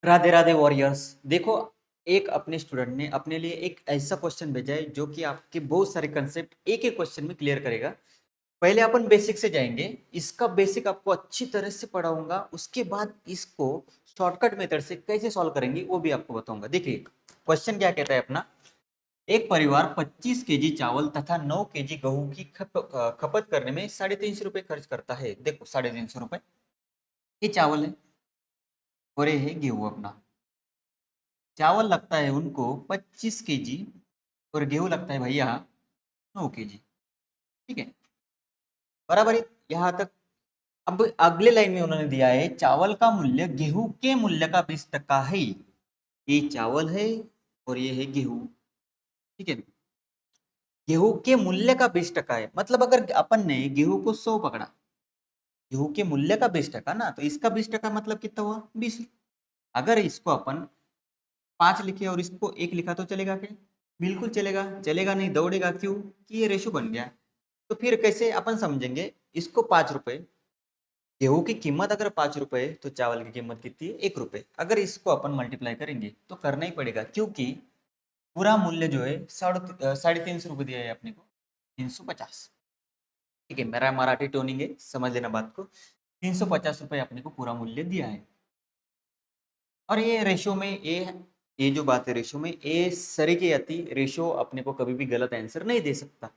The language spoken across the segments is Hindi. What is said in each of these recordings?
राधे राधे वॉरियर्स। देखो, एक अपने स्टूडेंट ने अपने लिए एक ऐसा क्वेश्चन भेजा है जो कि आपके बहुत सारे कंसेप्ट एक एक क्वेश्चन में क्लियर करेगा। पहले अपन बेसिक से जाएंगे। इसका बेसिक आपको अच्छी तरह से पढ़ाऊंगा, उसके बाद इसको शॉर्टकट मेथड से कैसे सॉल्व करेंगे वो भी आपको बताऊंगा। देखिए क्वेश्चन क्या कहता है अपना। एक परिवार 25 केजी चावल तथा 9 केजी गेहूं की खपत करने में 350 रुपए खर्च करता है। देखो 350 रुपए ये चावल है और ये है गेहूं अपना। चावल लगता है उनको 25 केजी और गेहूं लगता है भैया 9 केजी। ठीक है, बराबर है यहाँ तक। अब अगले लाइन में उन्होंने दिया है चावल का मूल्य गेहूं के मूल्य का 20% है। ये चावल है और ये है गेहूं। ठीक है, गेहूं के मूल्य का 20% है, मतलब अगर अपन ने गेहूं को 100 पकड़ा, गेहूं के मूल्य का 20% ना, तो इसका 20% मतलब कितना हुआ 20। अगर इसको अपन 5 लिखे और इसको 1 लिखा तो चलेगा क्या? बिल्कुल चलेगा। चलेगा नहीं, दौड़ेगा। क्यों? कि ये रेशो बन गया। तो फिर कैसे अपन समझेंगे इसको? 5 रुपए गेहूं की कीमत अगर 5 रुपए है तो चावल की कीमत कितनी है? 1 रुपए। अगर इसको अपन मल्टीप्लाई करेंगे तो करना ही पड़ेगा, क्योंकि पूरा मूल्य जो है 350 रुपये दिया है अपने को 350। ठीक है, मेरा मराठी टोनिंग है, समझ लेना बात को। 350 रुपये अपने को पूरा मूल्य दिया है। और ये रेशो में ये जो बात है रेशो में, ये सरी के अति रेशो अपने को कभी भी गलत आंसर नहीं दे सकता।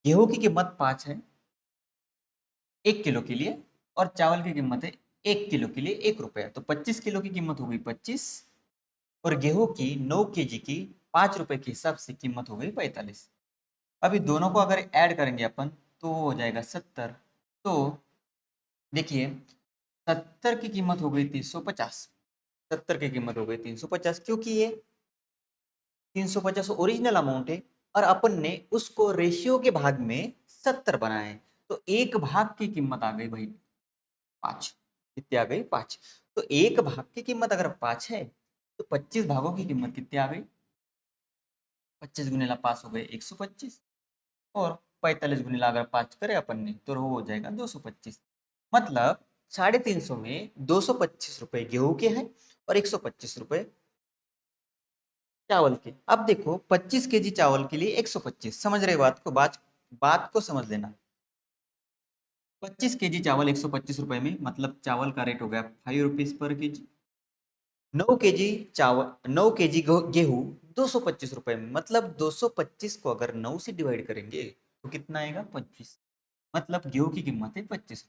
गेहूं की कीमत 5 है 1 किलो के लिए, और चावल की कीमत है 1 किलो के लिए 1 रुपया। तो 25 किलो की कीमत हो गई 25, और गेहूं की 9 केजी की 5 रुपए के हिसाब से कीमत हो गई 45। अभी दोनों को अगर ऐड करेंगे अपन तो हो जाएगा 70। तो देखिए 70 की कीमत हो गई 350। 70 की कीमत हो गई 350, क्योंकि ये 350 ओरिजिनल अमाउंट है और अपन ने उसको रेशियो के भाग में 70 बनाया है। तो एक भाग की कीमत आ गई भाई 5। कितनी आ गई? 5। तो एक भाग की कीमत अगर 5 है तो 25 भागों की कीमत कितनी आ गई? 25 गुणिला 5 हो गए 125, और 45 गुणिला अगर 5 करें अपन ने तो वो हो जाएगा 225। मतलब 350 में 225 रुपए गेहूं के हैं और 125 रुपए चावल के। अब देखो 25 केजी चावल के लिए 125, समझ रहे बात को? बात को समझ लेना। 25 केजी चावल 125 रुपए में, मतलब चावल का रेट हो गया 5 रुपीज पर केजी। 9 केजी चावल, 9 केजी गेहूं 225 रुपए में, मतलब 225 को अगर 9 से डिवाइड करेंगे तो कितना आएगा? 25। मतलब गेहूं की कीमत है 25।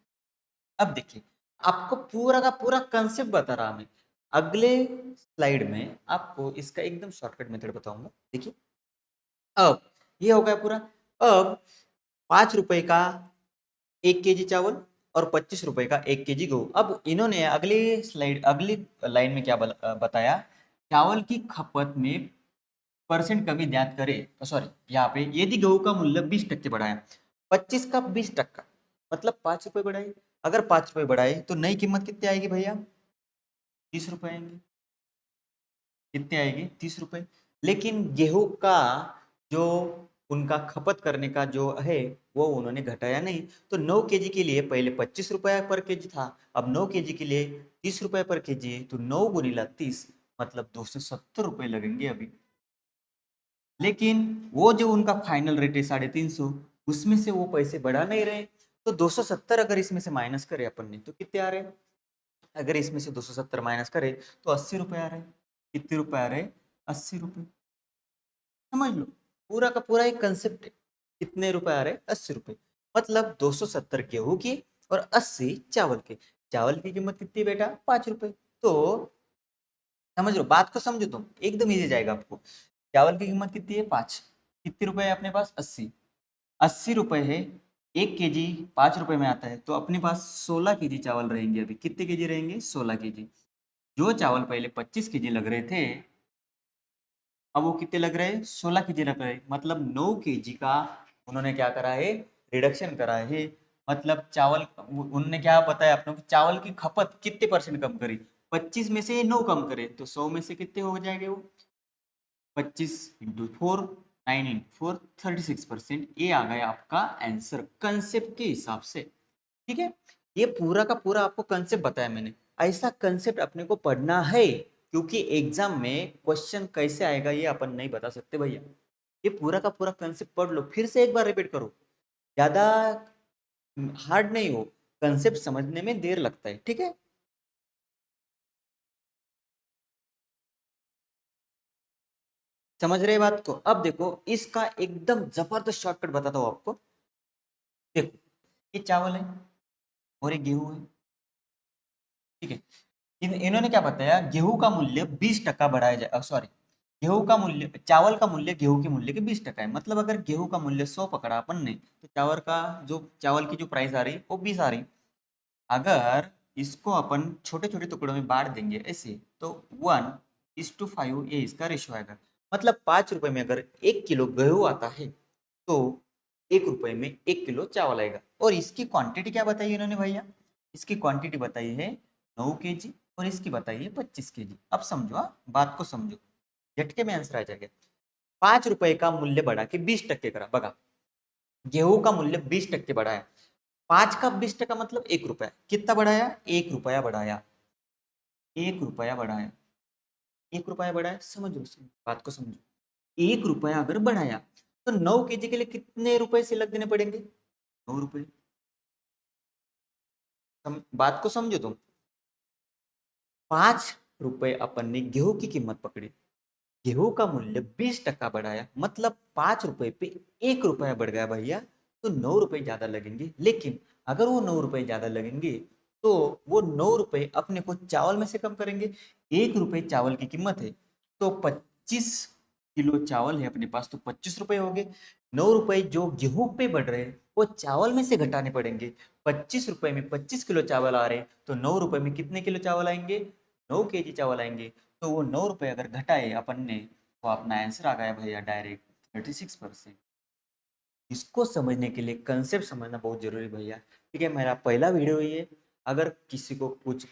अब देखिए आपको पूरा का पूरा कंसेप्ट बता रहा मैं। अगले स्लाइड में आपको इसका एकदम शॉर्टकट मेथड बताऊंगा। देखिए अब ये हो गया पूरा। अब 5 रुपए का 1 केजी चावल और 25 रुपए का 1 केजी गेहूं। अब इन्होंने अगली लाइन में क्या बताया? चावल की खपत में परसेंट कमी ज्ञात करे। सॉरी, यहाँ पे यदि गेहूं का मूल्य 20% बढ़ाया, 25 का 20%, मतलब 5 रुपए बढ़ाए। अगर 5 रुपए बढ़ाए तो नई कीमत कितनी आएगी भैया? 30 रुपए आएंगे। कितने आएगी? 30 रुपए। लेकिन गेहूं का जो उनका खपत करने का जो है वो उन्होंने घटाया नहीं। तो 9 केजी के लिए पहले 25 रुपया पर केजी था, अब 9 केजी के लिए 30 रुपए पर केजी है। तो 9 गुणिला 30 मतलब 270 रुपए लगेंगे अभी। लेकिन वो जो उनका फाइनल रेट है 350, उसमें से वो पैसे बढ़ा नहीं रहे। तो 270 अगर इसमें से माइनस करें अपन ने तो कितने आ रहे हैं? अगर इसमें से 270 माइनस करें तो 80 रुपए आ रहे हैं। कितने रुपए आ रहे हैं? 80 रुपए। समझ लो, पूरा का पूरा एक कंसेप्ट है। कितने रुपए आ रहे हैं? 80 रुपए। मतलब 270 गेहूं की और 80 चावल के। चावल की कीमत कितनी बेटा? 5 रुपए। तो समझ लो, बात को समझो तुम, एकदम इजी जाएगा आपको। चावल की कीमत कितनी है? 5। कितने रुपए है अपने पास? 80। 80 रुपए है। 1 केजी 5 रुपए में आता है, तो अपने पास 16 केजी चावल रहेंगे। अभी कितने केजी रहेंगे? 16 केजी। जो चावल पहले 25 केजी लग रहे थे, अब वो कितने लग रहे हैं? 16 केजी लग रहे हैं। मतलब 9 केजी का उन्होंने क्या करा है? रिडक्शन करा है। मतलब चावल उन्होंने क्या बताया अपने को? चावल की खपत कितने परसेंट कम करी? 25 में से 9 कम करे तो 100 में से कितने हो जाएंगे वो? 25 × 4, 9 × 4, 36%। ये आ गया आपका आंसर कंसेप्ट के हिसाब से। ठीक है, ये पूरा का पूरा आपको कंसेप्ट बताया मैंने। ऐसा कंसेप्ट अपने को पढ़ना है, क्योंकि एग्जाम में क्वेश्चन कैसे आएगा ये अपन नहीं बता सकते भैया। ये पूरा का पूरा कंसेप्ट पढ़ लो, फिर से एक बार रिपीट करो। ज्यादा हार्ड नहीं हो, कंसेप्ट समझने में देर लगता है, ठीक है। समझ रहे बात को। अब देखो इसका एकदम जबरदस्त शॉर्टकट बताता हूँ आपको। देखो ये चावल है और ये गेहूं है, ठीक है। इन्होंने क्या बताया, गेहूं का मूल्य 20% बढ़ाया जाए, सॉरी, गेहूं का मूल्य, चावल का मूल्य गेहूं के मूल्य के 20% है। मतलब अगर गेहूं का मूल्य 100 पकड़ा अपन ने, तो चावल का जो चावल की जो प्राइस आ रही वो 20 आ रही। अगर इसको अपन छोटे छोटे टुकड़ों में बांट देंगे ऐसे, तो 1:5 ये इसका रेशियो आएगा। मतलब 5 रुपए में अगर 1 किलो गेहूं आता है, तो 1 रुपए में 1 किलो चावल आएगा। और इसकी क्वांटिटी क्या बताई इन्होंने भैया, इसकी क्वांटिटी बताई है 9 kg, और इसकी बताई है 25 kg। अब समझो, बात को समझो, झटके में आंसर आ जाएगा। 5 रुपए का मूल्य बढ़ा के 20% करा, बगा गेहूं का मूल्य 20% बढ़ाया, 5 का 20% मतलब 1 रुपया, कितना बढ़ाया, 1 रुपया बढ़ाया, 1 रुपया बढ़ाया, 1 रुपया बढ़ाया। समझो बात को समझो, 1 रुपया अगर बढ़ाया, तो 9 kg के लिए कितने रुपए से लग देने पड़ेंगे, 9 रुपए। बात को समझो तुम। 5 रुपए अपन ने गेहूं की कीमत पकड़ी, गेहूं का मूल्य 20% बढ़ाया, मतलब 5 रुपए पे 1 रुपया बढ़ गया भैया, तो 9 रुपए ज्यादा लगेंगे। लेकिन अगर वो 9 रुपए ज्यादा लगेंगे, तो वो 9 रुपए अपने को चावल में से कम करेंगे। 1 रुपए चावल की कीमत है, तो 25 किलो चावल है अपने पास, तो 25 रुपए हो गए। 9 रुपए जो गेहूं पे बढ़ रहे हैं वो चावल में से घटाने पड़ेंगे। 25 रुपए में 25 किलो चावल आ रहे हैं, तो 9 रुपए में कितने किलो चावल आएंगे, 9 kg चावल आएंगे। तो वो 9 रुपए अगर घटाए अपन ने, तो अपना आंसर आ गया भैया डायरेक्ट 36%। इसको समझने के लिए कंसेप्ट समझना बहुत जरूरी भैया, ठीक है। मेरा पहला वीडियो ये, अगर किसी को कुछ